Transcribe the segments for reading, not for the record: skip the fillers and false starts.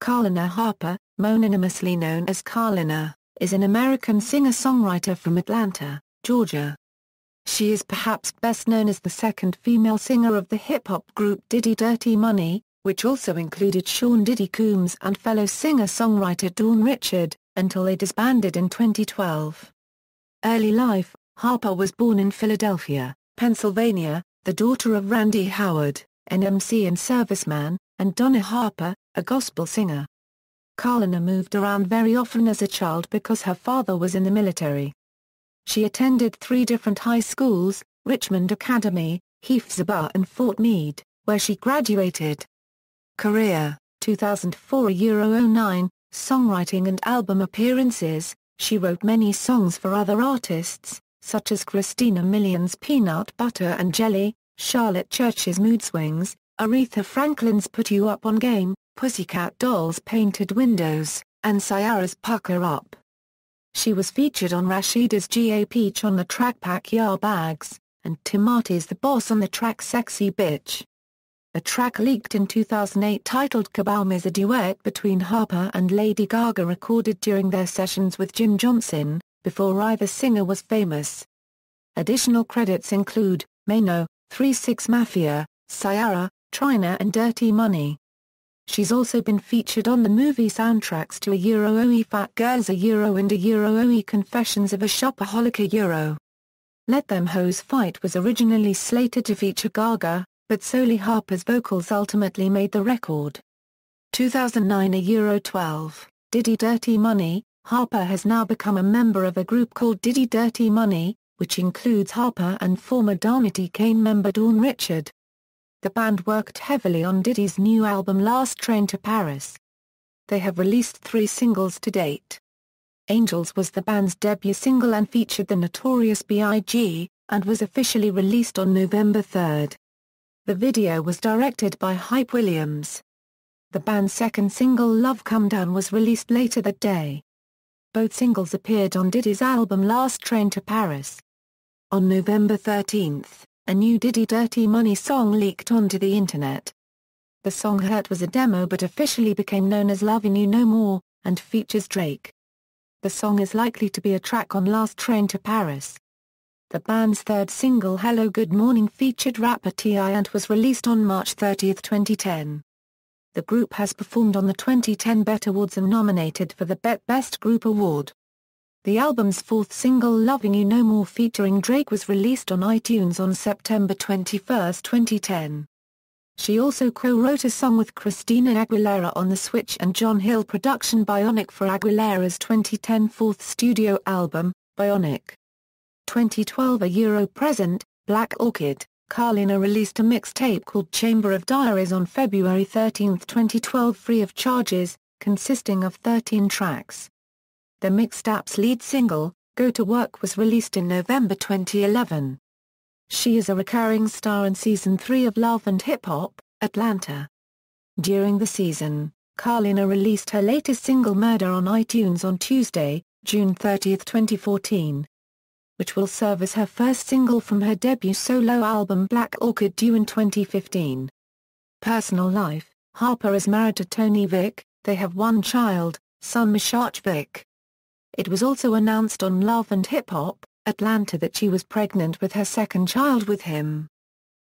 Kalenna Harper, mononymously known as Kalenna, is an American singer-songwriter from Atlanta, Georgia. She is perhaps best known as the second female singer of the hip-hop group Diddy-Dirty Money, which also included Sean Diddy Combs and fellow singer-songwriter Dawn Richard, until they disbanded in 2012. Early life: Harper was born in Philadelphia, Pennsylvania, the daughter of Randy Howard, an MC and serviceman, and Donna Harper, a gospel singer. Kalenna moved around very often as a child because her father was in the military. She attended 3 different high schools: Richmond Academy, Heath-Zaba and Fort Meade, where she graduated. Career: 2004 09, songwriting and album appearances. She wrote many songs for other artists, such as Christina Milian's Peanut Butter and Jelly, Charlotte Church's Mood Swings, Aretha Franklin's Put You Up on Game, Pussycat Dolls' Painted Windows, and Ciara's Pucker Up. She was featured on Rashida's G.A. Peach on the track Pack Ya Bags, and Timati's The Boss on the track Sexy Bitch. A track leaked in 2008 titled Kaboom is a duet between Harper and Lady Gaga recorded during their sessions with Jim Johnson, before either singer was famous. Additional credits include Mano, 3-6 Mafia, Ciara, Trina and Dirty Money. She's also been featured on the movie soundtracks to A Fat Girls and A Confessions of a Shopaholic. Let Them Hoes Fight was originally slated to feature Gaga, but solely Harper's vocals ultimately made the record. 2009 12, Diddy-Dirty Money. Harper has now become a member of a group called Diddy-Dirty Money, which includes Harper and former Danity Kane member Dawn Richard. The band worked heavily on Diddy's new album Last Train to Paris. They have released 3 singles to date. Angels was the band's debut single and featured the Notorious B.I.G., and was officially released on November 3. The video was directed by Hype Williams. The band's second single Love Come Down was released later that day. Both singles appeared on Diddy's album Last Train to Paris. On November 13, a new Diddy-Dirty Money song leaked onto the internet. The song Hurt was a demo but officially became known as Lovin' You No More, and features Drake. The song is likely to be a track on Last Train to Paris. The band's third single Hello Good Morning featured rapper T.I. and was released on March 30, 2010. The group has performed on the 2010 BET Awards and nominated for the BET Best Group Award. The album's 4th single Lovin' You No More featuring Drake was released on iTunes on September 21, 2010. She also co-wrote a song with Christina Aguilera on the Switch and John Hill production Bionic for Aguilera's 2010 4th studio album, Bionic. 2012 present, Black Orchid. Kalenna released a mixtape called Chamber of Diaries on February 13, 2012 free of charges, consisting of 13 tracks. The mixtape's lead single, Go to Work, was released in November 2011. She is a recurring star in Season 3 of Love and Hip Hop, Atlanta. During the season, Kalenna released her latest single Murder on iTunes on Tuesday, June 30, 2014. Which will serve as her first single from her debut solo album Black Orchid due in 2015. Personal life: Harper is married to Tony Vick. They have 1 child, son Mishach Vick. It was also announced on Love and Hip Hop, Atlanta that she was pregnant with her 2nd child with him.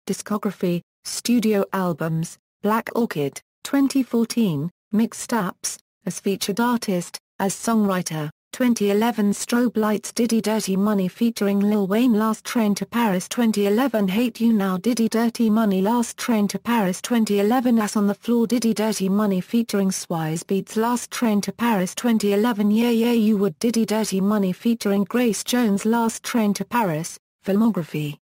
Discography: studio albums, Black Orchid, 2014, mixtapes, as featured artist, as songwriter, 2011 Strobe Lights Diddy-Dirty Money featuring Lil Wayne Last Train to Paris 2011 Hate You Now Diddy-Dirty Money Last Train to Paris 2011 Ass on the Floor Diddy-Dirty Money featuring Swizz Beatz Last Train to Paris 2011 Yeah Yeah You Would Diddy-Dirty Money featuring Grace Jones Last Train to Paris. Filmography: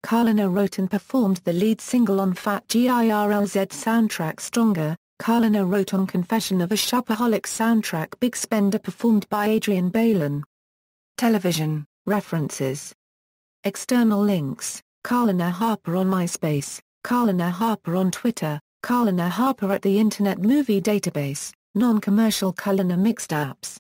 Kalenna wrote and performed the lead single on Fat Girl's soundtrack Stronger. Kalenna wrote on Confession of a Shopaholic soundtrack Big Spender performed by Adrian Bailon. Television references. External links: Kalenna Harper on MySpace, Kalenna Harper on Twitter, Kalenna Harper at the Internet Movie Database, non-commercial Kalenna mixtapes.